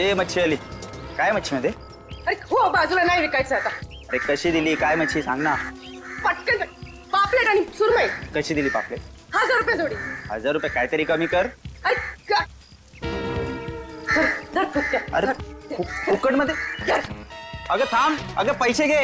ए मच्छी आली. काय मच्छी मध्ये? अरे हो, बाजूला नाही विकायचं आता. अरे कशी दिली? काय मच्छी सांग ना. पटकन पापलेट आणि सुरमई. कशी दिली पापलेट? 1000 रुपये जोडी. 1000 रुपये? काहीतरी कमी कर. अरे धर फुटक्या. अरे फुकट मध्ये? अगं थांब, अगं पैसे घे.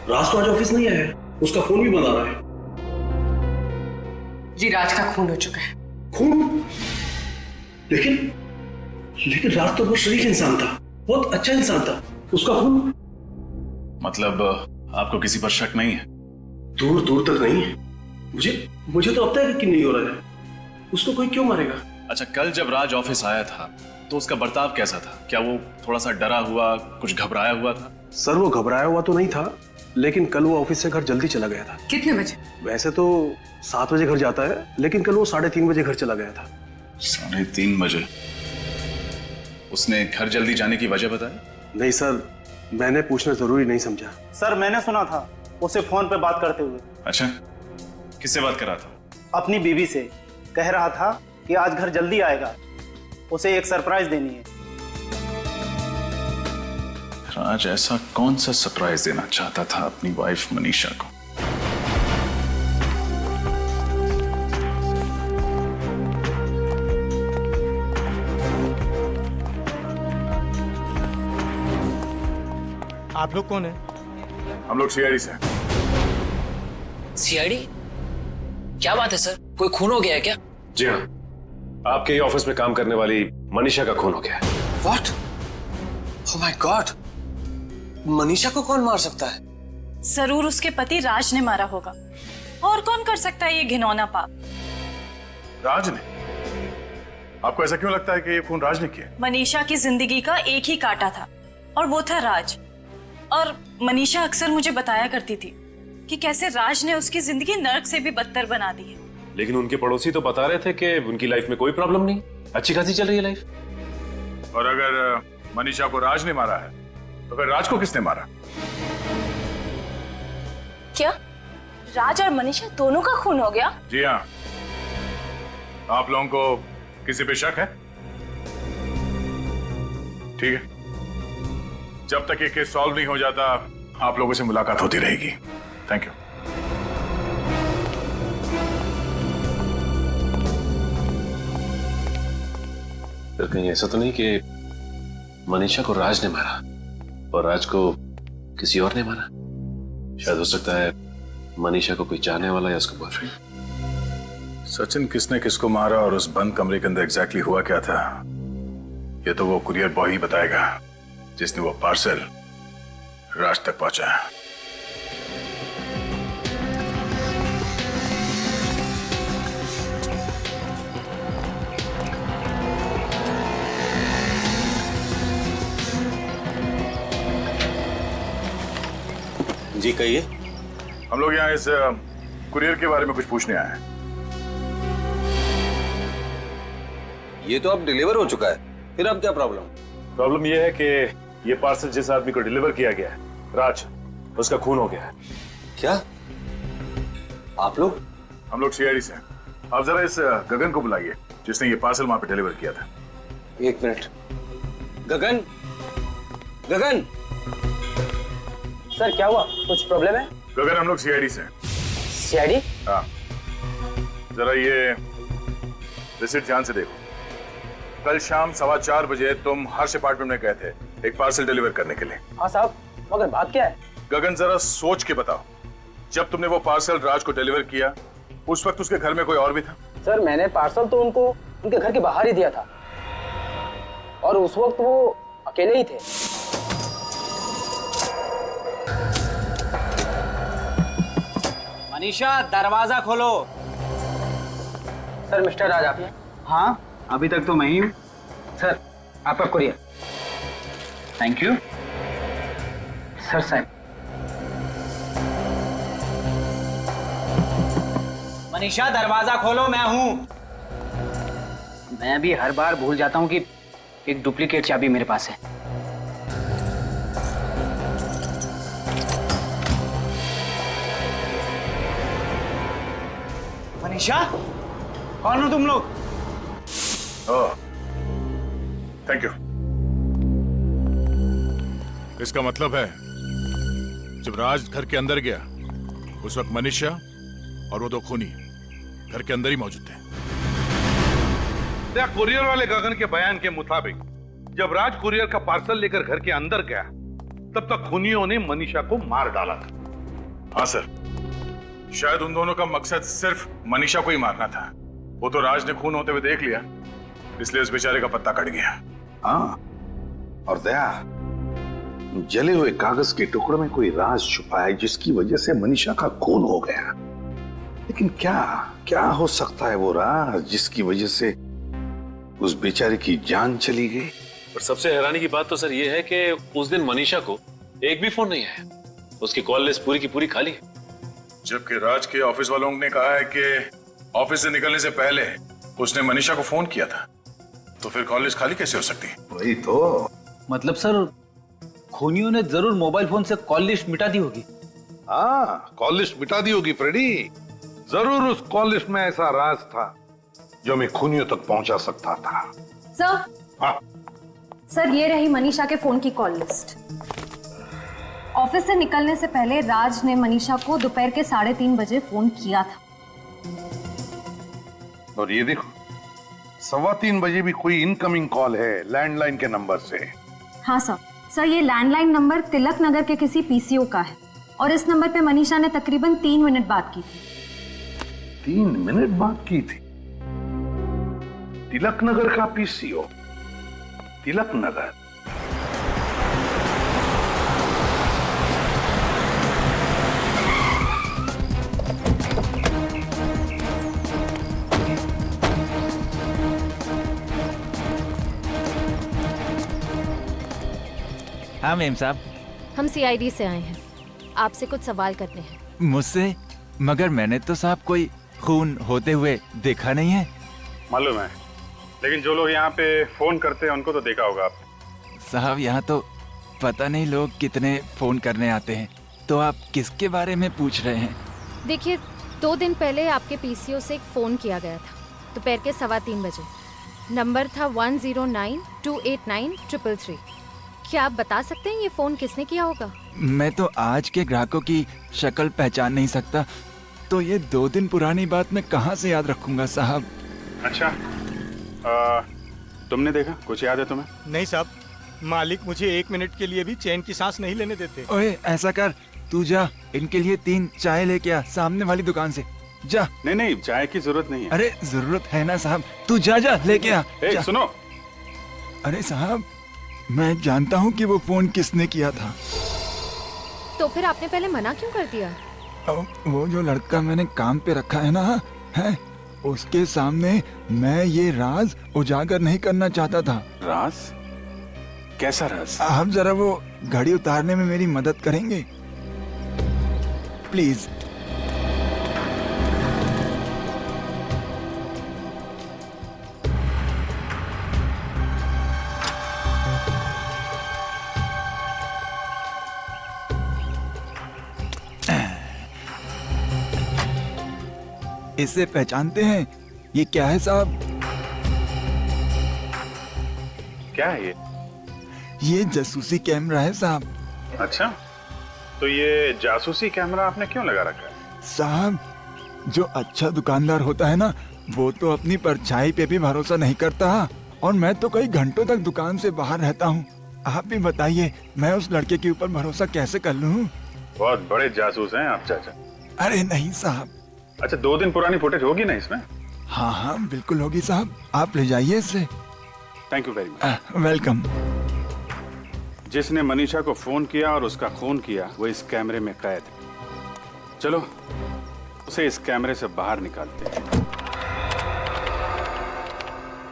राज तो आज ऑफिस नहीं आया, उसका फोन भी बंद आ रहा है. जी राज का खून हो चुका है. खून? लेकिन राज तो बहुत शरीफ इंसान था, बहुत अच्छा इंसान था. उसका खून? मतलब आपको किसी पर शक नहीं है? दूर दूर तक नहीं है. मुझे तो अब तक यकीन नहीं हो रहा है. उसको कोई क्यों मारेगा? अच्छा, कल जब राज ऑफिस आया था तो उसका बर्ताव कैसा था? क्या वो थोड़ा सा डरा हुआ, कुछ घबराया हुआ था? सर वो घबराया हुआ तो नहीं था, लेकिन कल वो ऑफिस से घर जल्दी चला गया था. कितने बजे? वैसे तो 7 बजे घर जाता है, लेकिन कल वो 3:30 बजे घर चला गया था. 3:30 बजे? उसने घर जल्दी जाने की वजह बताई? नहीं सर, मैंने पूछना जरूरी नहीं समझा. सर मैंने सुना था उसे फोन पे बात करते हुए. अच्छा, किससे बात कर रहा था? अपनी बीवी से. कह रहा था कि आज घर जल्दी आएगा, उसे एक सरप्राइज देनी है. राज ऐसा कौन सा सरप्राइज देना चाहता था अपनी वाइफ मनीषा को? आप लोग कौन है? हम लोग सीआईडी से. सीआईडी? क्या बात है सर, कोई खून हो गया है क्या? जी हाँ, आपके ही ऑफिस में काम करने वाली मनीषा का खून हो गया है. What? Oh my God! Manisha को कौन मार सकता है? जरूर उसके पति राज ने मारा होगा. और कौन कर सकता है ये घिनौना पाप? राज ने? आपको ऐसा क्यों लगता है कि ये खून राज ने किया? मनीषा की जिंदगी का एक ही कांटा था और वो था राज. और मनीषा अक्सर मुझे बताया करती थी कि कैसे राज ने उसकी जिंदगी नर्क से भी बदतर बना दी है. लेकिन उनके पड़ोसी तो बता रहे थे कि उनकी लाइफ में कोई प्रॉब्लम नहीं, अच्छी खासी चल रही है लाइफ. और अगर मनीषा को राज ने मारा है तो फिर राज को किसने मारा? क्या राज और मनीषा दोनों का खून हो गया? जी हाँ. आप लोगों को किसी पे शक है? ठीक है, जब तक ये केस सॉल्व नहीं हो जाता आप लोगों से मुलाकात होती रहेगी. Thank you. फिर कहीं ऐसा तो नहीं कि मनीषा को राज ने मारा और राज को किसी और ने मारा? शायद हो सकता है मनीषा को कोई चाहने वाला या उसका बॉयफ्रेंड. सचिन किसने किसको मारा और उस बंद कमरे के अंदर एग्जैक्टली हुआ क्या था, ये तो वो कुरियर बॉय ही बताएगा जिसने वो पार्सल राज तक पहुंचाया. जी कहिए. हम लोग यहाँ इस कुरियर के बारे में कुछ पूछने आए हैं. ये तो अब डिलीवर हो चुका है, फिर अब क्या प्रॉब्लम? प्रॉब्लम यह है कि ये पार्सल जिस आदमी को डिलीवर किया गया है, राज, उसका खून हो गया है. क्या? आप लोग? हम लोग सीआईडी से. आप जरा इस गगन को बुलाइए जिसने ये पार्सल वहां पे डिलीवर किया था. 1 मिनट. गगन, गगन. सर क्या हुआ, कुछ प्रॉब्लम है? गगन, हम लोग सीआईडी से. सीआईडी? हाँ, जरा ये रिसिप्ट ध्यान से देखो. कल शाम 4:15 बजे तुम हर्ष अपार्टमेंट में गए थे एक पार्सल डिलीवर करने के लिए. हाँ साहब, मगर बात क्या है? गगन जरा सोच के बताओ, जब तुमने वो पार्सल राज को डिलीवर किया उस वक्त उसके घर में कोई और भी था? सर मैंने पार्सल तो उनको उनके घर के बाहर ही दिया था और उस वक्त वो अकेले ही थे। मनीषा दरवाजा खोलो। सर मिस्टर राज आप हैं? हाँ अभी तक तो मैं ही हूँ। सर आपका कुरियर। Thank you sir. साहब मनीषा दरवाजा खोलो, मैं हूं। मैं भी हर बार भूल जाता हूं कि एक डुप्लीकेट चाबी मेरे पास है। मनीषा कौन हो तुम लोग? ओह, थैंक यू। इसका मतलब है जब राज घर के अंदर गया उस वक्त मनीषा और वो दो खूनी घर के अंदर ही मौजूद थे। कुरियर वाले गगन के बयान के मुताबिक जब राज कुरियर का पार्सल लेकर घर के अंदर गया तब तक खूनियों ने मनीषा को मार डाला था। हाँ सर, शायद उन दोनों का मकसद सिर्फ मनीषा को ही मारना था। वो तो राज ने खून होते हुए देख लिया, इसलिए उस बेचारे का पत्ता कट गया। हाँ, और दया, जले हुए कागज के टुकड़े में कोई राज छुपा है जिसकी वजह से मनीषा का खून हो गया। लेकिन क्या क्या हो सकता है वो राज जिसकी वजह से उस बेचारे की जान चली गई? पर सबसे हैरानी की बात तो सर ये है कि उस दिन मनीषा को एक भी फोन नहीं आया। उसकी कॉल लिस्ट पूरी की पूरी खाली है। जबकि राज के ऑफिस वालों ने कहा है कि ऑफिस से निकलने से पहले उसने मनीषा को फोन किया था, तो फिर कॉल लिस्ट खाली कैसे हो सकती? वही तो। मतलब सर खूनियों ने जरूर मोबाइल फोन से कॉल लिस्ट मिटा दी होगी। हाँ, कॉल लिस्ट मिटा दी होगी फ्रेडी। जरूर उस कॉल लिस्ट में ऐसा राज था जो मैं खूनियों तक पहुंचा सकता था। सर, हाँ सर ये रही मनीषा के फोन की कॉल लिस्ट। ऑफिस से निकलने से पहले राज ने मनीषा को दोपहर के 3:30 बजे फोन किया था। और ये देखो 3:15 बजे भी कोई इनकमिंग कॉल है लैंडलाइन के नंबर से। हाँ सर। सर ये लैंडलाइन नंबर तिलक नगर के किसी पीसीओ का है और इस नंबर पे मनीषा ने तकरीबन 3 मिनट बात की थी। 3 मिनट बात की थी? तिलक नगर का पीसीओ? तिलक नगर? हाँ मेम साहब। हम सीआईडी से आए हैं, आपसे कुछ सवाल करने हैं। मुझसे? मगर मैंने तो साहब कोई खून होते हुए देखा नहीं है। मालूम है, लेकिन जो लोग यहाँ पे फोन करते हैं उनको तो देखा होगा आप। साहब यहाँ तो पता नहीं लोग कितने फोन करने आते हैं, तो आप किसके बारे में पूछ रहे हैं? देखिए 2 दिन पहले आपके पीसीओ से एक फोन किया गया था दोपहर के 3:15 बजे। नंबर था 10928933। क्या आप बता सकते हैं ये फोन किसने किया होगा? मैं तो आज के ग्राहकों की शक्ल पहचान नहीं सकता, तो ये 2 दिन पुरानी बात मैं कहाँ से याद रखूंगा साहब। अच्छा, तुमने देखा? कुछ याद है तुम्हें? नहीं साहब, मालिक मुझे 1 मिनट के लिए भी चैन की सांस नहीं लेने देते। ओए ऐसा कर, तू जा इनके लिए 3 चाय लेके आ सामने वाली दुकान से। जा। नहीं नहीं, चाय की जरूरत नहीं है। अरे जरूरत है ना साहब, तू जा जा लेके आ। सुनो। अरे साहब मैं जानता हूँ कि वो फोन किसने किया था। तो फिर आपने पहले मना क्यों कर दिया? वो जो लड़का मैंने काम पे रखा है ना, है उसके सामने मैं ये राज उजागर नहीं करना चाहता था। राज? कैसा राज? आप जरा वो घड़ी उतारने में मेरी मदद करेंगे प्लीज? इसे पहचानते हैं? ये क्या है साहब? क्या है ये? ये जासूसी कैमरा है साहब। अच्छा, तो ये जासूसी कैमरा आपने क्यों लगा रखा है? साहब जो अच्छा दुकानदार होता है ना, वो तो अपनी परछाई पे भी भरोसा नहीं करता, और मैं तो कई घंटों तक दुकान से बाहर रहता हूँ। आप भी बताइए मैं उस लड़के के ऊपर भरोसा कैसे कर लूँ? बहुत बड़े जासूस हैं आप चाचा। अरे नहीं साहब। अच्छा, 2 दिन पुरानी फुटेज होगी ना इसमें? हाँ हाँ बिल्कुल होगी साहब, आप ले जाइए इसे। Thank you very much. Welcome. जिसने मनीषा को फोन किया और उसका खून किया वो इस कैमरे में कैद है। चलो उसे इस कैमरे से बाहर निकालते हैं।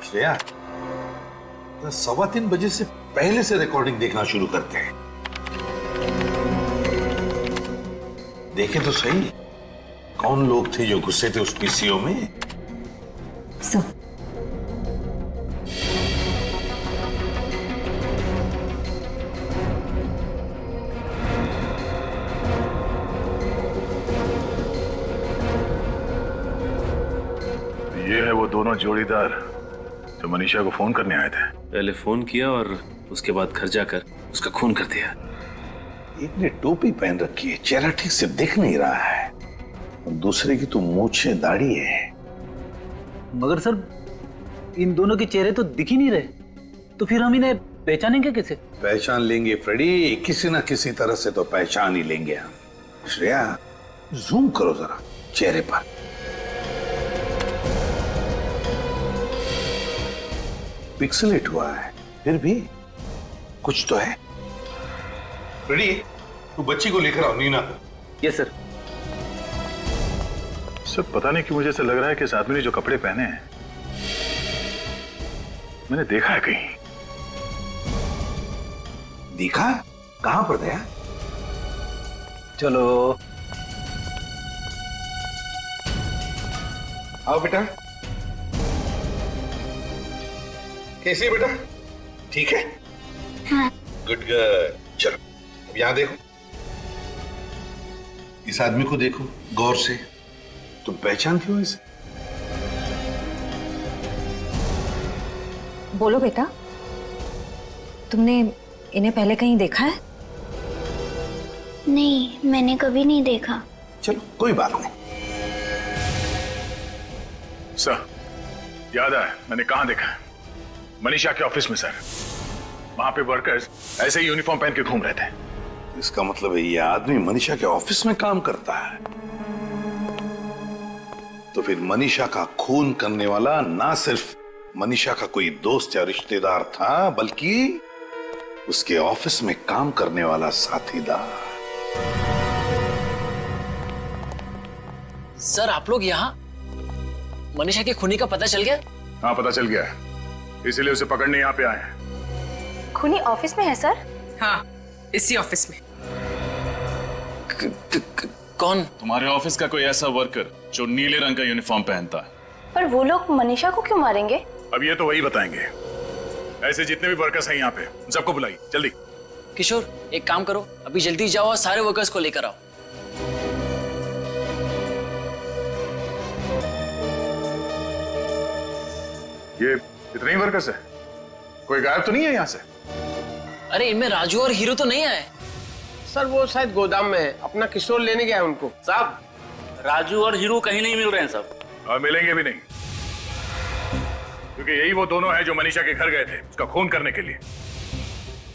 श्रेया, तो 3:15 बजे से पहले से रिकॉर्डिंग देखना शुरू करते हैं। देखें तो सही, कौन लोग थे जो घुसे थे उस पीसीओ में? सर ये है वो दोनों जोड़ीदार जो मनीषा को फोन करने आए थे। पहले फोन किया और उसके बाद घर जाकर उसका खून कर दिया। एक ने टोपी पहन रखी है, चेहरा ठीक से दिख नहीं रहा है, और दूसरे की तो मूछे दाढ़ी है। मगर सर इन दोनों के चेहरे तो दिख ही नहीं रहे, तो फिर हम इन्हें पहचानेंगे कैसे? पहचान लेंगे फ्रेडी, किसी ना किसी तरह से तो पहचान ही लेंगे हम। श्रेया, जूम करो जरा चेहरे पर। पिक्सेलेट हुआ है, फिर भी कुछ तो है। फ्रेडी, तू बच्ची को लेकर आओ। नीना। Yes sir. सर पता नहीं क्यों मुझे ऐसा लग रहा है कि इस आदमी ने जो कपड़े पहने हैं मैंने देखा है कहीं। देखा? कहां पर दया? चलो आओ बेटा। कैसी है बेटा? ठीक है? हाँ। Good girl. चलो अब यहां देखो, इस आदमी को देखो गौर से। तुम पहचानती हो इसे? बोलो बेटा, तुमने इन्हें पहले कहीं देखा है? नहीं, मैंने कभी नहीं देखा। चलो कोई बात नहीं। सर याद आया, मैंने कहां देखा है? मनीषा के ऑफिस में सर। वहां पे वर्कर्स ऐसे ही यूनिफॉर्म पहन के घूम रहे थे। इसका मतलब है ये आदमी मनीषा के ऑफिस में काम करता है। तो फिर मनीषा का खून करने वाला ना सिर्फ मनीषा का कोई दोस्त या रिश्तेदार था, बल्कि उसके ऑफिस में काम करने वाला साथीदार। सर आप लोग यहाँ? मनीषा के खूनी का पता चल गया? हाँ पता चल गया है, इसीलिए उसे पकड़ने यहाँ पे आए हैं। खूनी ऑफिस में है सर? हाँ, इसी ऑफिस में। कौन? तुम्हारे ऑफिस का कोई ऐसा वर्कर जो नीले रंग का यूनिफॉर्म पहनता है। पर वो लोग मनीषा को क्यों मारेंगे? अब ये तो वही बताएंगे। ऐसे जितने भी वर्कर्स हैं यहाँ पे उन सबको बुलाइए जल्दी। किशोर एक काम करो, अभी जल्दी जाओ और सारे वर्कर्स को लेकर आओ। ये इतने ही वर्कर्स है? कोई गायब तो नहीं है यहाँ से? अरे इनमें राजू और हीरो तो नहीं आए? सर वो शायद गोदाम में है, अपना किशोर लेने गया है उनको। साहब राजू और हीरो कहीं नहीं मिल रहे हैं साहब। और मिलेंगे भी नहीं, क्योंकि यही वो दोनों हैं जो मनीषा के घर गए थे उसका खून करने के लिए।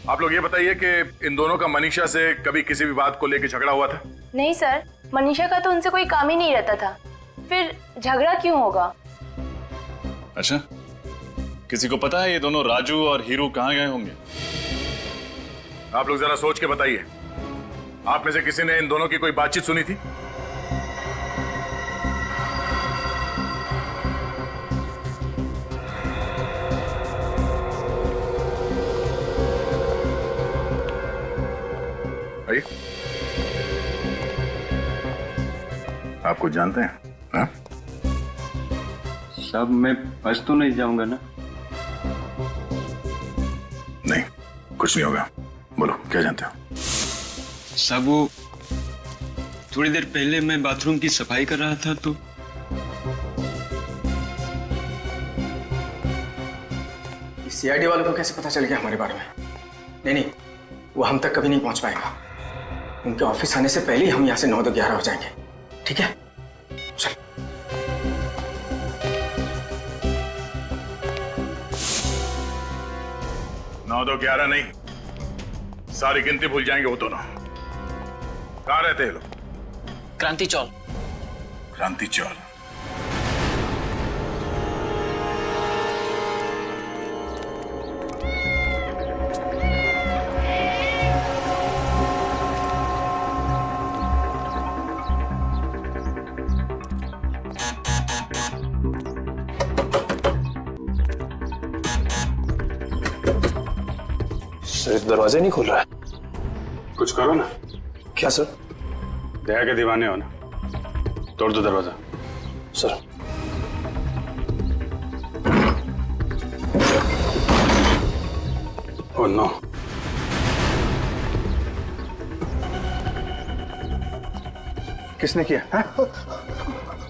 आप लोग ये बताइए कि इन दोनों का मनीषा से कभी किसी भी बात को लेकर झगड़ा हुआ था? नहीं सर, मनीषा का तो उनसे कोई काम ही नहीं रहता था, फिर झगड़ा क्यों होगा? अच्छा, किसी को पता है ये दोनों राजू और हीरो कहाँ गए होंगे? आप लोग जरा सोच के बताइए, आप में से किसी ने इन दोनों की कोई बातचीत सुनी थी? आइए। आप कुछ जानते हैं? हाँ? साहब मैं फंस तो नहीं जाऊंगा ना? नहीं, कुछ नहीं होगा। बोलो क्या जानते हो? साहब वो थोड़ी देर पहले मैं बाथरूम की सफाई कर रहा था तो सीआईडी वालों को कैसे पता चल गया हमारे बारे में? नहीं, वो हम तक कभी नहीं पहुंच पाएगा। उनके ऑफिस आने से पहले ही हम यहाँ से 9-11 हो जाएंगे। ठीक है? चल। नौ 11 नहीं, सारी गिनती भूल जाएंगे वो दोनों। कहाँ रहते हैं लोग? क्रांति चौल। क्रांति चौल। सर दरवाजा नहीं खोल रहा है। कुछ करो ना। क्या सर? दया के दीवाने हो ना, तोड़ दो दरवाजा। Sir oh no. किसने किया है?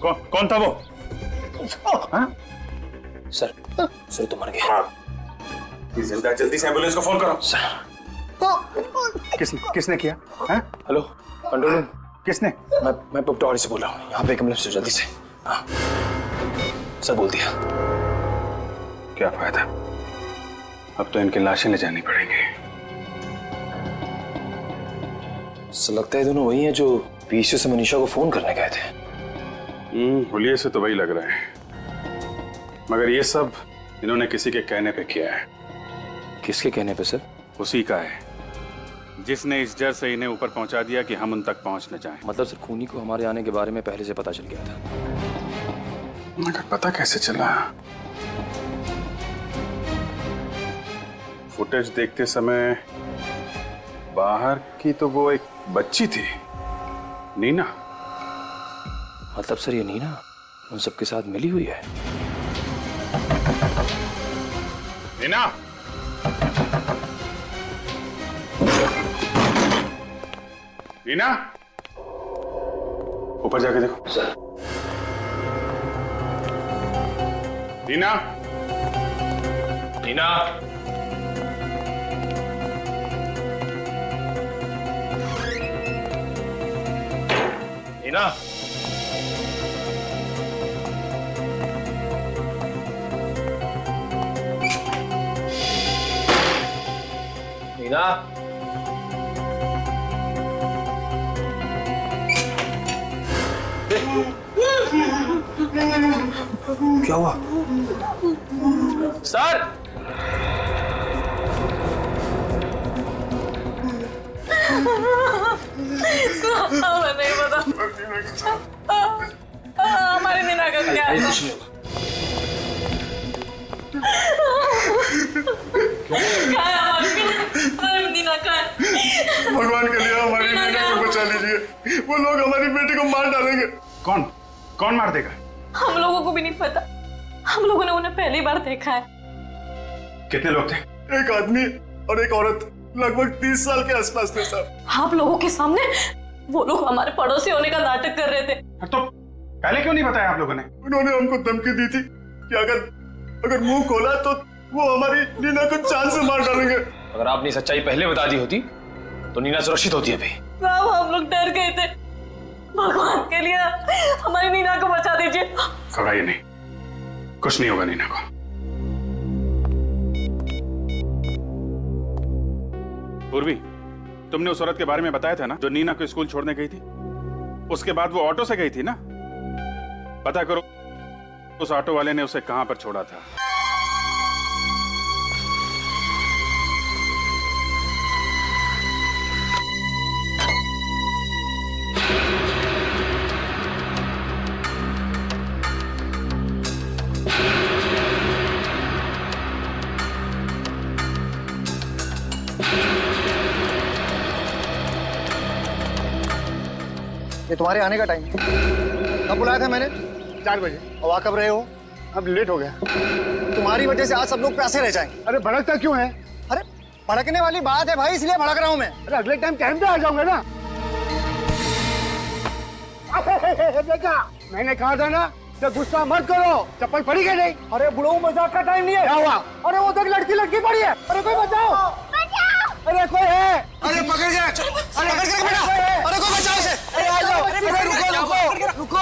कौन था वो? सर सर तो मर गया। जिंदा, जल्दी से एम्बुलेंस को फोन करो। किसने किया है? Hello control room. किसने? मैं पुपटावाड़ी से बोल रहा हूँ। यहाँ पे एक एम्बुलेंस जल्दी से। हाँ सर बोल दिया। क्या फायदा, अब तो इनकी लाशें ले जानी पड़ेंगी। सर लगता है दोनों वही हैं जो पीछे से मनीषा को फोन करने गए थे। हुलिये से तो वही लग रहा है, मगर ये सब इन्होंने किसी के कहने पे किया है। किसके कहने पे सर? उसी का है जिसने इस जड़ से इन्हें ऊपर पहुंचा दिया कि हम उन तक पहुंच न जाएं। मतलब सर खूनी को हमारे आने के बारे में पहले से पता चल गया था। मगर पता कैसे चला? फुटेज देखते समय बाहर की तो वो एक बच्ची थी, नीना। मतलब सर ये नीना उन सबके साथ मिली हुई है? नीना, नीना, ऊपर जाके देखो। सर नीना, नीना, नीना, नीना, क्या हुआ? सर हमें नहीं पता हमारे नीना का क्या है? कुछ नहीं क्या है हमारी नीना का है? भगवान के लिए हमारी नीना को बचा लीजिए, वो लोग हमारी बेटी को मार डालेंगे। कौन मार देगा? हम लोगों को भी नहीं पता, हम लोगों ने उन्हें पहली बार देखा है। कितने लोग थे? एक आदमी और एक औरत, लगभग 30 साल के आसपास थे साहब। आप लोगों के सामने वो लोग हमारे पड़ोसी होने का नाटक कर रहे थे। तो पहले क्यों नहीं बताया आप लोगों ने? उन्होंने हमको धमकी दी थी कि अगर मुंह खोला तो वो हमारी नीना को जान से मार डालेंगे। अगर आपने सच्चाई पहले बता दी होती तो नीना सुरक्षित होती अभी। साहब हम लोग डर गए थे, भगवान के लिए हमारी नीना को बचा दीजिए। घबराइए नहीं, कुछ नहीं होगा नीना को। पूर्वी, तुमने उस औरत के बारे में बताया था ना जो नीना को स्कूल छोड़ने गई थी? उसके बाद वो ऑटो से गई थी ना? पता करो उस ऑटो वाले ने उसे कहां पर छोड़ा था। ये तुम्हारे आने का टाइम कब बुलाया था मैंने? 4 बजे। और आ कब रहे हो? अब लेट हो गया। तुम्हारी वजह से आज सब लोग प्यासे रह जाएंगे। अरे भड़कता क्यों है? अरे भड़कने वाली बात है भाई, इसलिए भड़क रहा हूं मैं। अरे अगले टाइम पे आ जाऊंगा ना। देखा, मैंने कहा था ना कि गुस्सा मत करो। चप्पल पड़ी क्या नहीं? अरे बुढ़ऊ मजाक का टाइम नहीं है। क्या हुआ? अरे वो तक लड़की पड़ी है। अरे कोई बचाओ, अरे कोई है। अरे पकड़ गया। अरे पकड़ के बेटा। अरे कोई बचाओ इसे। अरे आ जाओ। अरे रुको।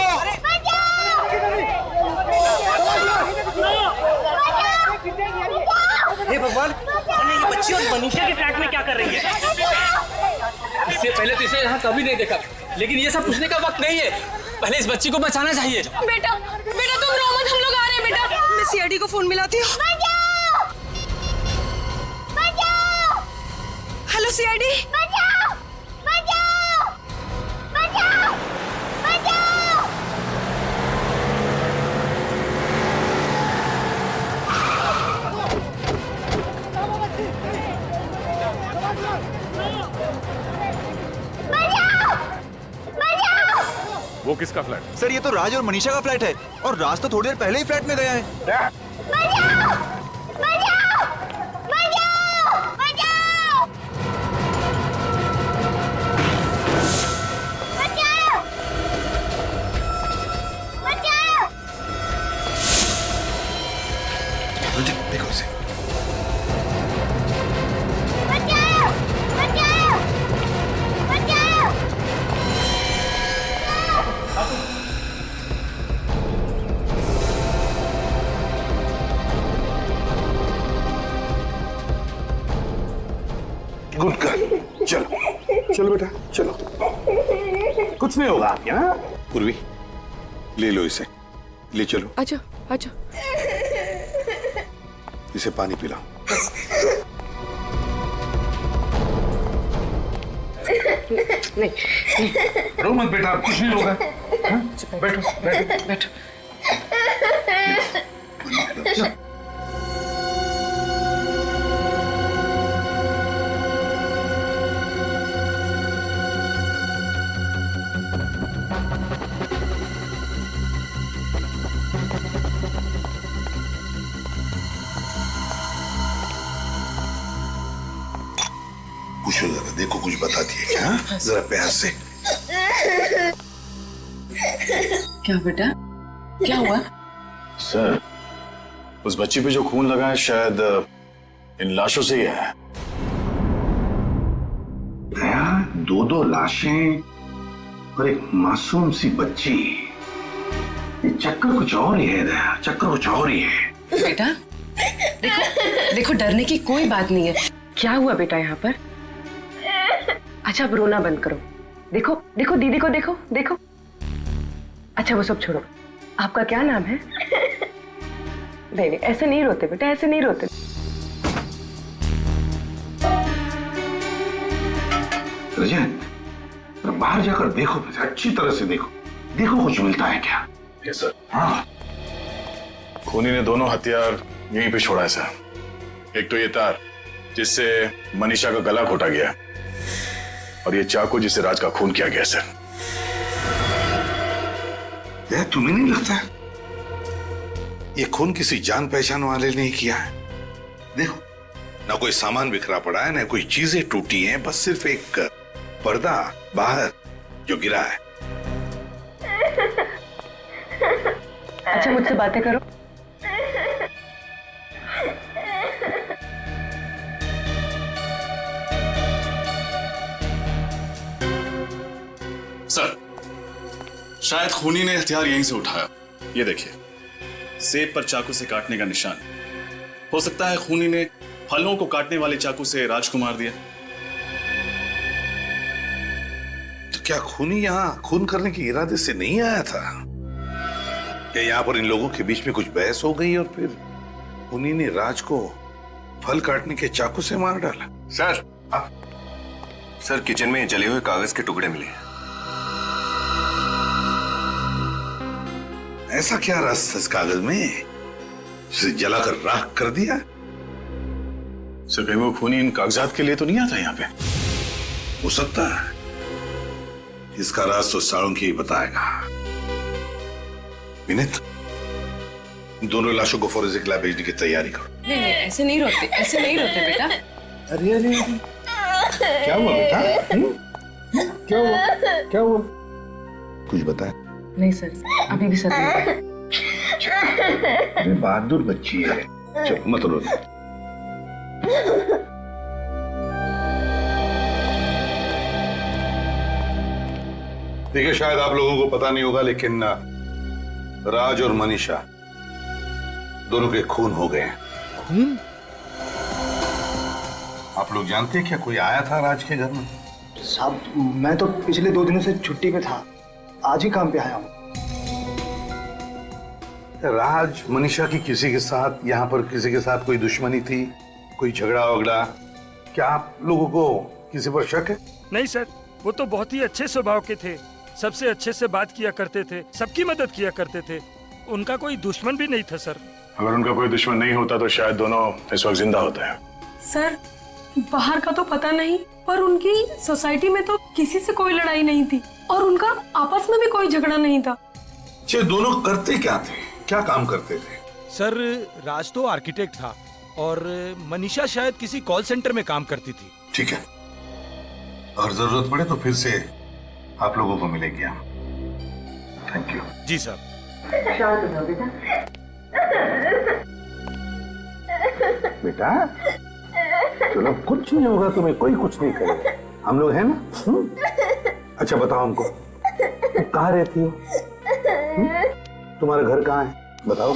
हे भगवान, ये बच्ची और मनीषा के फ्लैट में क्या कर रही है? इससे पहले तो इसे यहाँ कभी नहीं देखा, लेकिन ये सब पूछने का वक्त नहीं है। पहले इस बच्ची को बचाना चाहिए। बेटा तुम रो मत, हम लोग आ रहे हैं। बेटा मैं सीआईडी को फोन मिलाती हूँ। Hello CID. वो किसका फ्लैट? सर ये तो राज और मनीषा का फ्लैट है, और राज तो थोड़ी देर पहले ही फ्लैट में गया है। देखो उसे। गुड गर्ल, चलो चलो बेटा चलो, कुछ नहीं होगा आपके। हाँ पूर्वी, ले लो इसे, ले चलो। आजा आजा। इसे पानी पिलाओ। नहीं रो मत बेटा, कुछ नहीं होगा। हाँ? बैठो बैठो बैठो। पूछो जरा, देखो कुछ बता दिए क्या? हाँ? जरा प्यार से। क्या बेटा, क्या हुआ? सर, उस बच्ची पे जो खून लगा है शायद इन लाशों से ही है। दया, दो लाशें और एक मासूम सी बच्ची, ये चक्कर कुछ और ही है दया, चक्कर कुछ और ही है। बेटा देखो देखो, डरने की कोई बात नहीं है। क्या हुआ बेटा यहाँ पर? अच्छा अब रोना बंद करो। देखो देखो दीदी को देखो देखो। अच्छा वो सब छोड़ो, आपका क्या नाम है? नहीं ऐसे नहीं रोते बेटा, ऐसे नहीं रोते। रजन, बाहर जाकर देखो, अच्छी तरह से देखो, देखो कुछ मिलता है क्या? Yes sir. हाँ खूनी ने दोनों हथियार यहीं पे छोड़ा है सर। एक तो ये तार जिससे मनीषा का गला घोटा गया, और ये चाकू जिससे राज का खून किया गया सर। यार तुम्हें नहीं लगता ये खून किसी जान पहचान वाले ने किया है? देखो, ना कोई सामान बिखरा पड़ा है, ना कोई चीजें टूटी हैं, बस सिर्फ एक पर्दा बाहर जो गिरा है। अच्छा मुझसे बातें करो। सर, शायद खूनी ने हथियार यहीं से उठाया। ये देखिए, सेब पर चाकू से काटने का निशान। हो सकता है खूनी ने फलों को काटने वाले चाकू से राज को मार दिया। तो क्या खूनी यहाँ खून करने के इरादे से नहीं आया था? क्या यहाँ पर इन लोगों के बीच में कुछ बहस हो गई और फिर खूनी ने राज को फल काटने के चाकू से मार डाला? सर किचन में जले हुए कागज के टुकड़े मिले। ऐसा क्या रस इस कागज में, जिसे जलाकर राख कर दिया? सर कहीं वो खूनी इन कागजात के लिए तो नहीं आता यहाँ पे? हो सकता है, इसका राज तो साळुंकी ही बताएगा। विनीत, दोनों लाशों को फोरेंसिक लैब भेजने की तैयारी करो। नहीं ऐसे नहीं रोते, ऐसे नहीं रोते बेटा। अरे अरे क्या हुआ बेटा? क्या हुआ? क्या हुआ? कुछ बताए? नहीं सर, अभी भी सर नहीं। अरे बहादुर बच्ची है, चलो मत रो। देखिए, शायद आप लोगों को पता नहीं होगा, लेकिन राज और मनीषा दोनों के खून हो गए हैं। खून? आप लोग जानते हैं क्या कोई आया था राज के घर में? साहब मैं तो पिछले 2 दिनों से छुट्टी पे था, आज ही काम पे आया हूँ। राज मनीषा की किसी के साथ, यहाँ पर किसी के साथ कोई दुश्मनी थी, कोई झगड़ा वगड़ा? क्या आप लोगों को किसी पर शक है? नहीं सर, वो तो बहुत ही अच्छे स्वभाव के थे, सबसे अच्छे से बात किया करते थे, सबकी मदद किया करते थे। उनका कोई दुश्मन भी नहीं था सर। अगर उनका कोई दुश्मन नहीं होता तो शायद दोनों इस वक्त जिंदा होते हैं। सर, बाहर का तो पता नहीं, पर उनकी सोसाइटी में तो किसी से कोई लड़ाई नहीं थी और उनका आपस में भी कोई झगड़ा नहीं था। ये दोनों करते क्या थे, क्या काम करते थे? सर राज तो आर्किटेक्ट था और मनीषा शायद किसी कॉल सेंटर में काम करती थी। ठीक है, अगर जरूरत पड़े तो फिर से आप लोगों को मिलेंगे हम। Thank you. जी सर। बेटा चलो, कुछ नहीं होगा तुम्हें, कोई कुछ नहीं करेगा, हम लोग हैं ना। अच्छा बताओ हमको, तुम कहाँ रहती हो? तुम्हारा घर कहाँ है बताओ।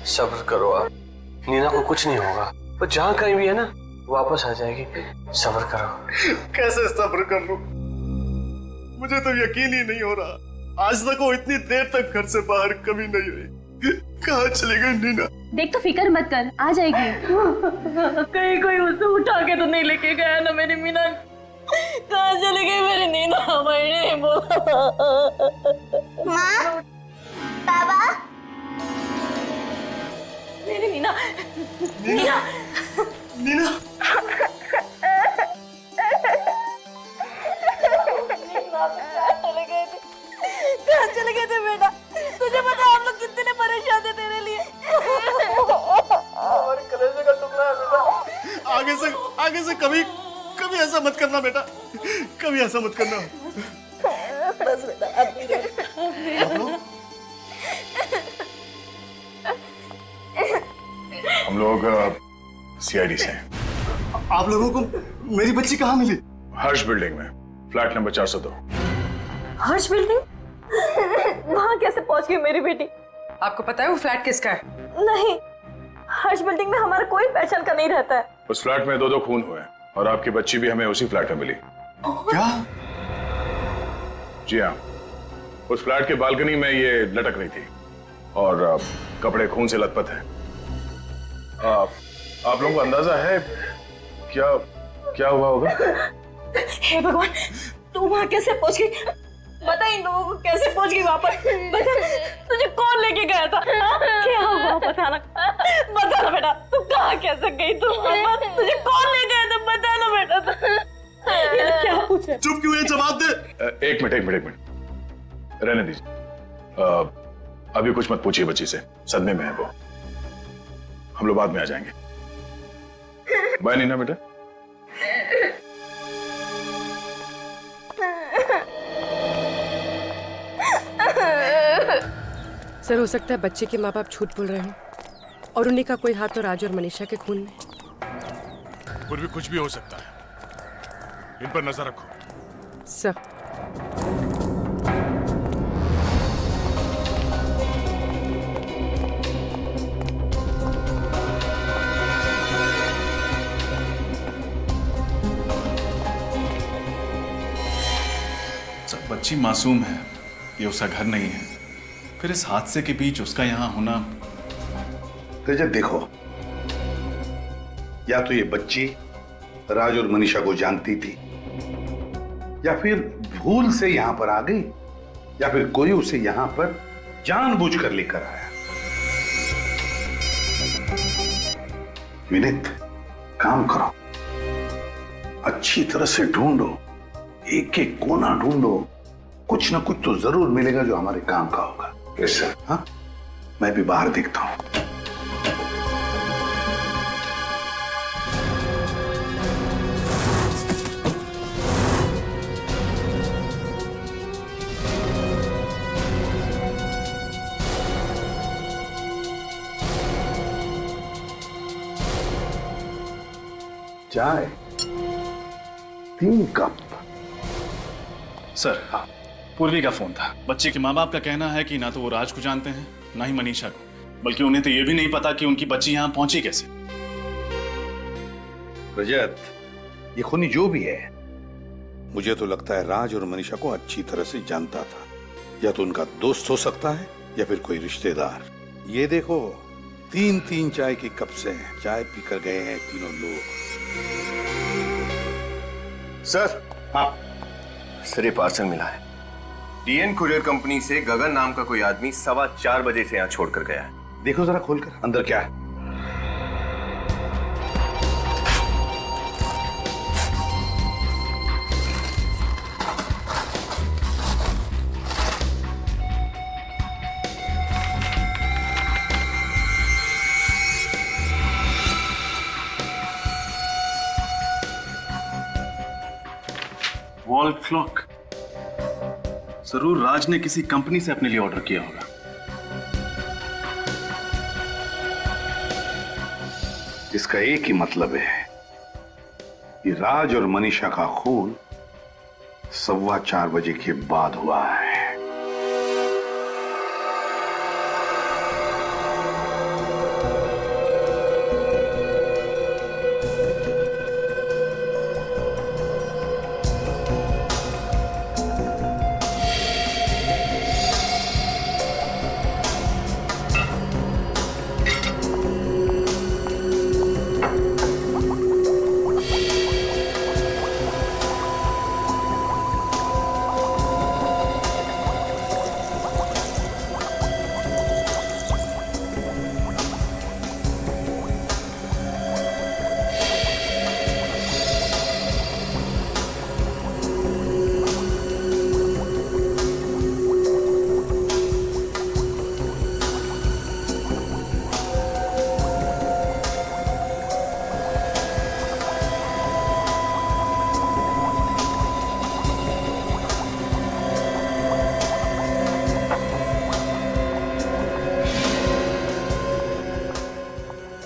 सब्र करो आप, नीना को कुछ नहीं होगा, वो जहाँ कहीं भी है ना वापस आ जाएगी। सब्र करो। कैसे सब्र कर लूं? मुझे तो यकीन ही नहीं हो रहा, आज तक वो इतनी देर तक घर से बाहर कभी नहीं रही। कहाँ चली गई नीना? देख तो फिक्र मत कर, आ जाएगी। कहीं कोई उसे उठा के तो नहीं लेके गया ना मेरी मीना? कहाँ चली गई मेरी नीना? मैंने बोला। माँ, बाबा, मेरी नीना, नीना, नीना, कहाँ चले गए थे बेटा? तुझे पता हम लोग कितने परेशान थे तेरे लिए। हमारे कलेजे का टुकड़ा है बेटा। आगे से कभी ऐसा मत करना बेटा, कभी ऐसा मत करना। बस बेटा अब नहीं रो। हम लोग सीआईडी से हैं। आप लोगों को मेरी बच्ची कहाँ मिली? हर्ष बिल्डिंग में, फ्लैट नंबर 402। हर्ष बिल्डिंग? वहाँ कैसे पहुँच गई मेरी बेटी? आपको पता है वो फ्लैट किसका है? नहीं, हर्ष बिल्डिंग में हमारा कोई पहचान का नहीं रहता है। उस फ्लैट में 2 खून हुए और आपकी बच्ची भी हमें उसी फ्लैट में मिली। क्या? जी हाँ, उस फ्लैट के बालकनी में ये लटक रही थी और कपड़े खून से लथपथ हैं। आप लोगों को अंदाजा है क्या हुआ होगा? हे भगवान, तू वहाँ कैसे पहुँच गई? बता इन लोगों को कैसे पहुँच गई वापस? बता, तुझे कौन लेके गया था? क्या हुआ बताना, बता ना बेटा, तू कहाँ कैसे गई? तुझे कौन ले गया था? बता ना बेटा। ये क्या पूछे? चुप क्यों है? जवाब दे। एक मिनट रहने दीजिए। अभी कुछ मत पूछिए बच्ची से, सदमे में है वो। हम लोग बाद में आ जाएंगे। बाय नीना बेटा। सर हो सकता है बच्चे के माँ बाप झूठ बोल रहे हैं और उन्हीं का कोई हाथ तो राज और मनीषा के खून में। पूर्वी कुछ भी हो सकता है, इन पर नजर रखो। सर बच्ची मासूम है, ये उसका घर नहीं है, फिर इस हादसे के बीच उसका यहां होना। रजत देखो, या तो ये बच्ची राज और मनीषा को जानती थी, या फिर भूल से यहां पर आ गई, या फिर कोई उसे यहां पर जानबूझकर लेकर आया। विनीत, काम करो, अच्छी तरह से ढूंढो, एक एक कोना ढूंढो, कुछ ना कुछ तो जरूर मिलेगा जो हमारे काम का होगा। कैसे? हाँ, मैं भी बाहर देखता हूं। चाय 3 कप। सर, हाँ, पूर्वी का फोन था। बच्चे के माँ बाप का कहना है कि ना तो वो राज को जानते हैं, ना ही मनीषा को, बल्कि उन्हें तो ये भी नहीं पता कि उनकी बच्ची यहाँ पहुंची कैसे। रजत, ये खूनी जो भी है, मुझे तो लगता है राज और मनीषा को अच्छी तरह से जानता था। या तो उनका दोस्त हो सकता है या फिर कोई रिश्तेदार। ये देखो, 3-3 चाय के कप से चाय पीकर गए हैं तीनों लोग। सर, हाँ सर, ये पार्सल मिला है। डीएन कुरियर कंपनी से गगन नाम का कोई आदमी 4:15 बजे से यहाँ छोड़कर गया है। देखो जरा खोलकर, अंदर क्या है। वॉल क्लॉक जरूर राज ने किसी कंपनी से अपने लिए ऑर्डर किया होगा। इसका एक ही मतलब है कि राज और मनीषा का खून 4:15 बजे के बाद हुआ है।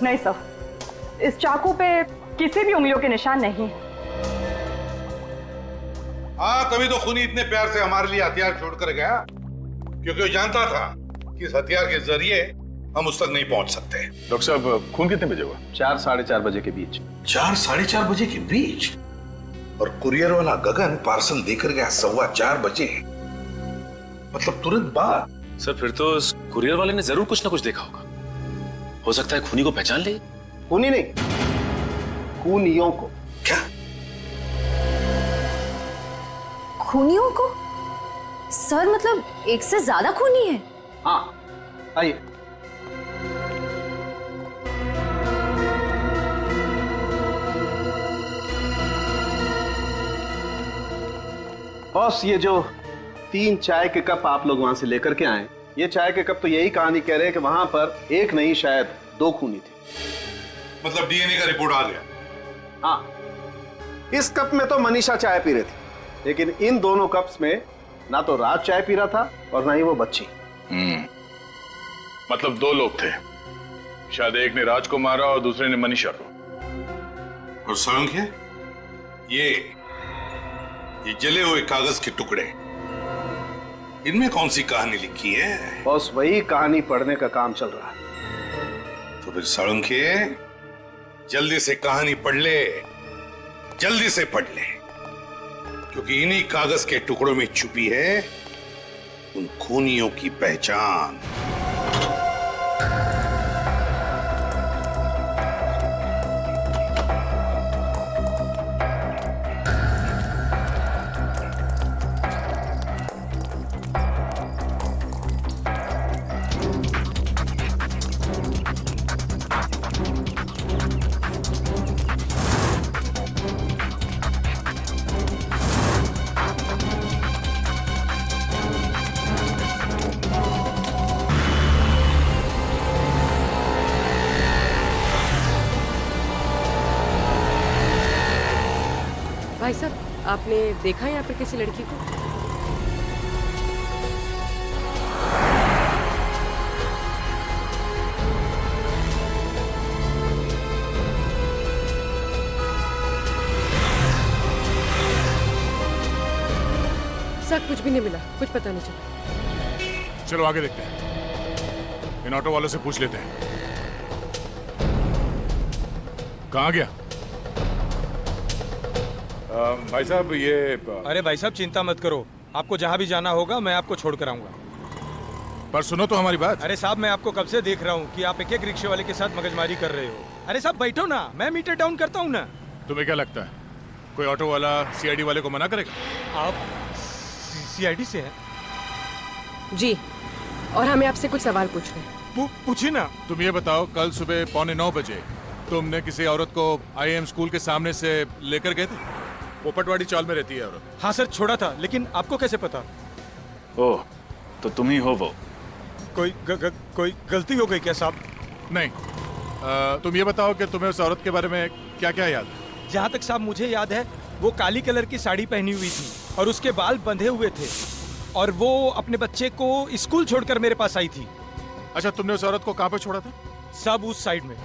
नहीं सर, इस चाकू पे किसी भी उंगलियों के निशान नहीं। हाँ, तभी तो खूनी इतने प्यार से हमारे लिए हथियार छोड़कर गया, क्योंकि वो जानता था कि इस हथियार के जरिए हम उस तक नहीं पहुंच सकते। डॉक्टर साहब, खून कितने बजे हुआ? 4 साढ़े 4 बजे के बीच। 4 साढ़े 4 बजे के बीच? और कुरियर वाला गगन पार्सल देकर गया 4:15 बजे, मतलब तुरंत बाद। सर फिर तो उस कुरियर वाले ने जरूर कुछ ना कुछ देखा होगा। हो सकता है खूनी को पहचान ले। खूनी नहीं, खूनियों को। क्या? खूनियों को? सर मतलब एक से ज्यादा खूनी है? हाँ, आइए। बॉस, ये जो 3 चाय के कप आप लोग वहां से लेकर के आए, ये चाय के कप तो यही कहानी कह रहे हैं कि वहां पर एक नहीं शायद 2 खूनी थे। मतलब डीएनए का रिपोर्ट आ गया? हाँ, इस कप में तो मनीषा चाय पी रही थी, लेकिन इन दोनों कप्स में ना तो राज चाय पी रहा था और ना ही वो बच्ची। मतलब 2 लोग थे, शायद एक ने राज को मारा और दूसरे ने मनीषा को। और सालुंखे, ये जले हुए कागज के टुकड़े, इनमें कौन सी कहानी लिखी है? बॉस, वही कहानी पढ़ने का काम चल रहा है। तो फिर सालुंखे, जल्दी से कहानी पढ़ ले, जल्दी से पढ़ ले, क्योंकि इन्हीं कागज के टुकड़ों में छुपी है उन खूनियों की पहचान। भाई साहब, आपने देखा यहाँ पर किसी लड़की को? सर कुछ भी नहीं मिला, कुछ पता नहीं चला। चलो आगे देखते हैं, इन ऑटो वालों से पूछ लेते हैं। कहाँ गया? भाई साहब ये अरे भाई साहब चिंता मत करो, आपको जहां भी जाना होगा मैं आपको छोड़ कर आऊंगा। पर सुनो तो हमारी बात। अरे साहब, मैं आपको कब से देख रहा हूं कि आप एक रिक्शे वाले के साथ मगजमारी कर रहे हो। अरे साहब बैठो ना, मैं मीटर डाउन करता हूं ना। तुम्हें क्या लगता है कोई ऑटो वाला सीआईडी वाले को मना करेगा? आप सीआईडी से हैं? जी, और हमें आपसे कुछ सवाल पूछने हैं। पूछिए ना। तुम ये बताओ, कल सुबह 8:45 बजे तुमने किसी औरत को आईएम स्कूल के सामने से लेकर गए थे? पोपटवाड़ी चाल में रहती है औरत। हाँ सर, छोड़ा था, लेकिन आपको कैसे पता? ओह, तो तुम ही हो वो। कोई गलती हो गई क्या साहब? नहीं, तुम ये बताओ कि तुम्हें उस औरत के बारे में क्या क्या याद है? जहाँ तक साहब मुझे याद है, वो काली कलर की साड़ी पहनी हुई थी और उसके बाल बंधे हुए थे और वो अपने बच्चे को स्कूल छोड़कर मेरे पास आई थी। अच्छा, तुमने उस औरत को कहाँ पे छोड़ा था? सब उस साइड में।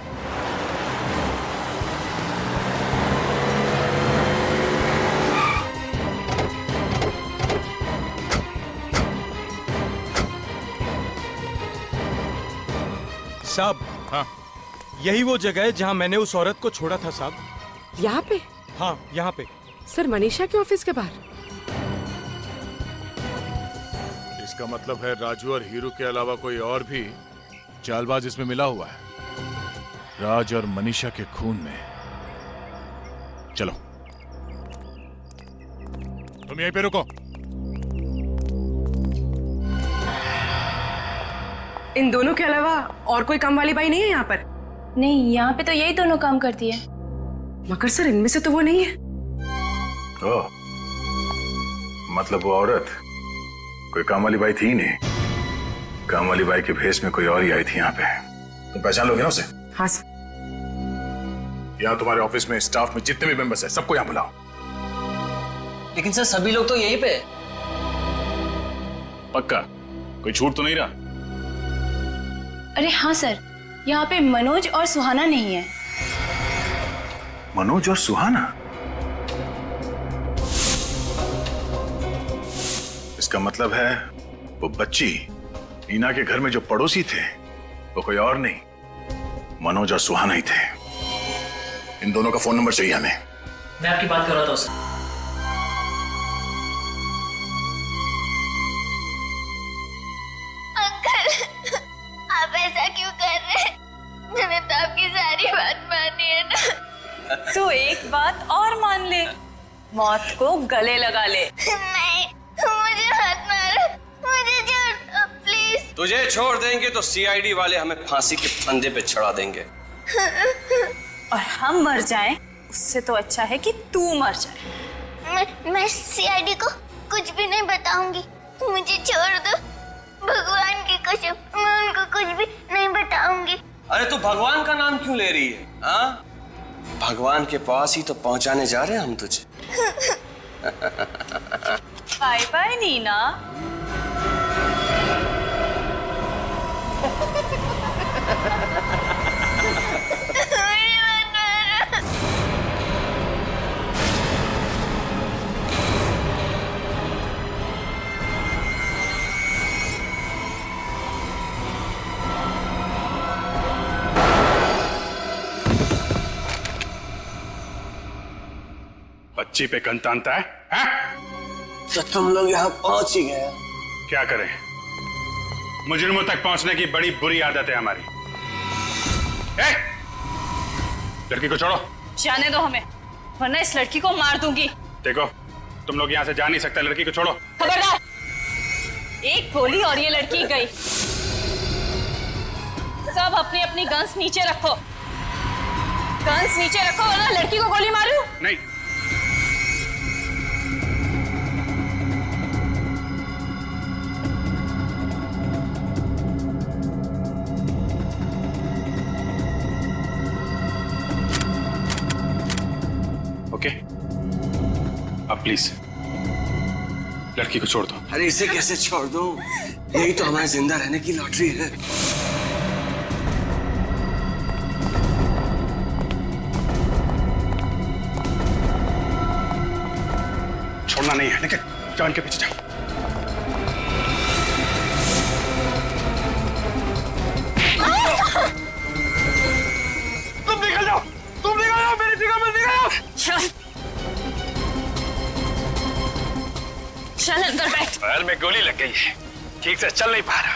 साहब, हाँ, यही वो जगह है जहाँ मैंने उस औरत को छोड़ा था साहब। यहाँ पे? हाँ, यहाँ पे। सर, मनीषा के ऑफिस के बाहर। इसका मतलब है राजू और हीरू के अलावा कोई और भी चालबाज इसमें मिला हुआ है, राज और मनीषा के खून में। चलो, तुम यहीं पे रुको। इन दोनों के अलावा और कोई काम वाली बाई नहीं है यहाँ पर? नहीं, यहाँ पे तो यही दोनों काम करती है। मगर सर, इनमें से तो वो नहीं है। ओह, मतलब वो औरत कोई काम वाली बाई थी ही नहीं। काम वाली बाई के भेष में कोई और ही आई थी यहाँ पे। तुम पहचान लोगे ना उसे? हाँ सर। यहाँ तुम्हारे ऑफिस में स्टाफ में जितने भी मेंबर्स हैं सबको यहाँ बुलाओ। लेकिन सर, सभी लोग तो यहीं पे। पक्का कोई छूट तो नहीं रहा? अरे हाँ सर, यहाँ पे मनोज और सुहाना नहीं है। मनोज और सुहाना? इसका मतलब है वो बच्ची नीना के घर में जो पड़ोसी थे वो कोई और नहीं, मनोज और सुहाना ही थे। इन दोनों का फोन नंबर चाहिए हमें। मैं आपकी बात कर रहा था उससे। अंकल, आप ऐसा क्यों कर रहे हैं? मैंने तो आपकी सारी बात मानी है ना। तो एक बात और मान ले, मौत को गले लगा ले। नहीं, मुझे मत मारो, मुझे छोड़ दो प्लीज। तुझे छोड़ देंगे तो सीआईडी वाले हमें फांसी के फंदे पे चढ़ा देंगे। और हम मर जाएं, उससे तो अच्छा है कि तू मर जाए। मैं सीआईडी को कुछ भी नहीं बताऊंगी, मुझे छोड़ दो। भगवान की कसम, मैं उनको कुछ भी नहीं बताऊंगी। अरे तू भगवान का नाम क्यों ले रही है? हाँ, भगवान के पास ही तो पहुंचाने जा रहे हैं हम तुझे। Bye bye Nina. बच्ची पे गन तानता है, हाँ? तो तुम लोग यहाँ पहुंच ही गए। क्या करें, मुजरिमों तक पहुंचने की बड़ी बुरी आदत है हमारी। ए, लड़की को छोड़ो। जाने दो हमें, वरना इस लड़की को मार दूंगी। देखो, तुम लोग यहाँ से जा नहीं सकते, लड़की को छोड़ो। खबरदार, एक गोली और ये लड़की गई। सब अपनी अपनी गन्स नीचे रखो, गन्स नीचे रखो, वरना लड़की को गोली मारू। नहीं। ओके, अब प्लीज लड़की को छोड़ दो। अरे इसे कैसे छोड़ दूं? यही तो हमारे जिंदा रहने की लॉटरी है। छोड़ना नहीं है, लेकिन जान के पीछे जाओ। तुम निकल जाओ, तुम निकल जाओ, मेरी जगह पर निकल जाओ। चल अंदर बैठ। पैर में गोली लग गई है, ठीक से चल नहीं पा रहा,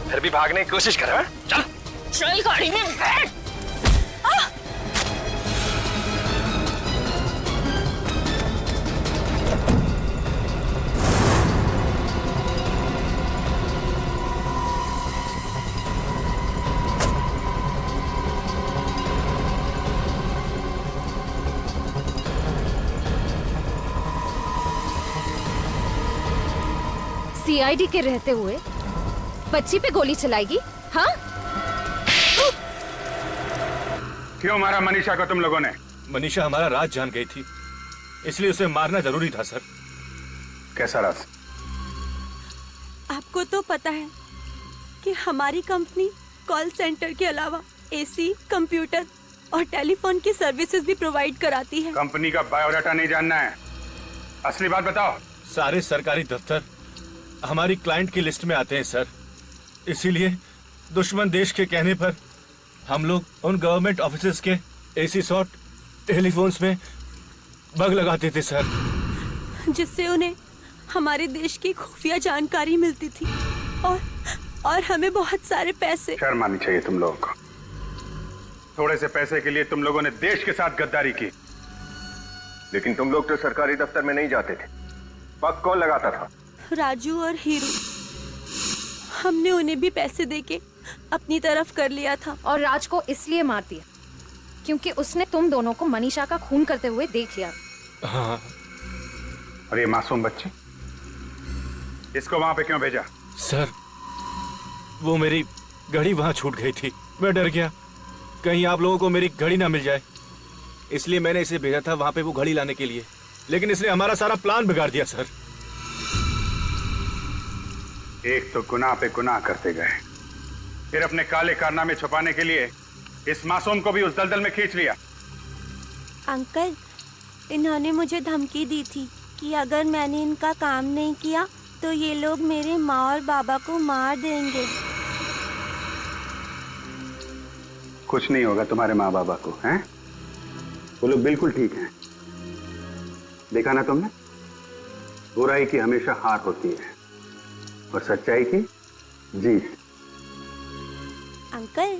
फिर भी भागने की कोशिश कर रहा है। चल चल गाड़ी में बैठ। सीआईडी के रहते हुए बच्ची पे गोली चलाएगी? हाँ? क्यों मारा मनीषा को तुम लोगों ने? मनीषा हमारा राज जान गई थी, इसलिए उसे मारना जरूरी था सर। कैसा राज? आपको तो पता है कि हमारी कंपनी कॉल सेंटर के अलावा एसी, कंप्यूटर और टेलीफोन की सर्विसेज भी प्रोवाइड कराती है। कंपनी का बायोडाटा नहीं जानना है, असली बात बताओ। सारे सरकारी दफ्तर हमारी क्लाइंट की लिस्ट में आते हैं सर, इसीलिए दुश्मन देश के कहने पर हम लोग उन गवर्नमेंट ऑफिसेज के एसी सॉट टेलीफोन्स में बग लगाते थे सर, जिससे उन्हें हमारे देश की खुफिया जानकारी मिलती थी और हमें बहुत सारे पैसे। शर्म आनी चाहिए तुम लोगों को। थोड़े से पैसे के लिए तुम लोगों ने देश के साथ गद्दारी की। लेकिन तुम लोग तो सरकारी दफ्तर में नहीं जाते थे, बग कौन लगाता था? राजू और हीरू। हमने उन्हें भी पैसे देके अपनी तरफ कर लिया था। और राज को इसलिए मार दिया क्योंकि उसने तुम दोनों को मनीषा का खून करते हुए देख लिया। हाँ। और ये मासूम बच्ची, इसको वहां पे क्यों भेजा? सर वो मेरी घड़ी वहां छूट गई थी, मैं डर गया कहीं आप लोगों को मेरी घड़ी ना मिल जाए, इसलिए मैंने इसे भेजा था वहां पे वो घड़ी लाने के लिए, लेकिन इसने हमारा सारा प्लान बिगाड़ दिया सर। एक तो गुनाह पे गुनाह करते गए, फिर अपने काले कारनामे छुपाने के लिए इस मासूम को भी उस दलदल में खींच लिया। अंकल, इन्होंने मुझे धमकी दी थी कि अगर मैंने इनका काम नहीं किया तो ये लोग मेरे माँ और बाबा को मार देंगे। कुछ नहीं होगा तुम्हारे माँ बाबा को, हैं? वो लोग बिल्कुल ठीक हैं। देखा ना तुमने, बुराई की हमेशा हार होती है और सच्चाई की जीत। अंकल,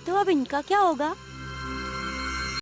तो अब इनका क्या होगा?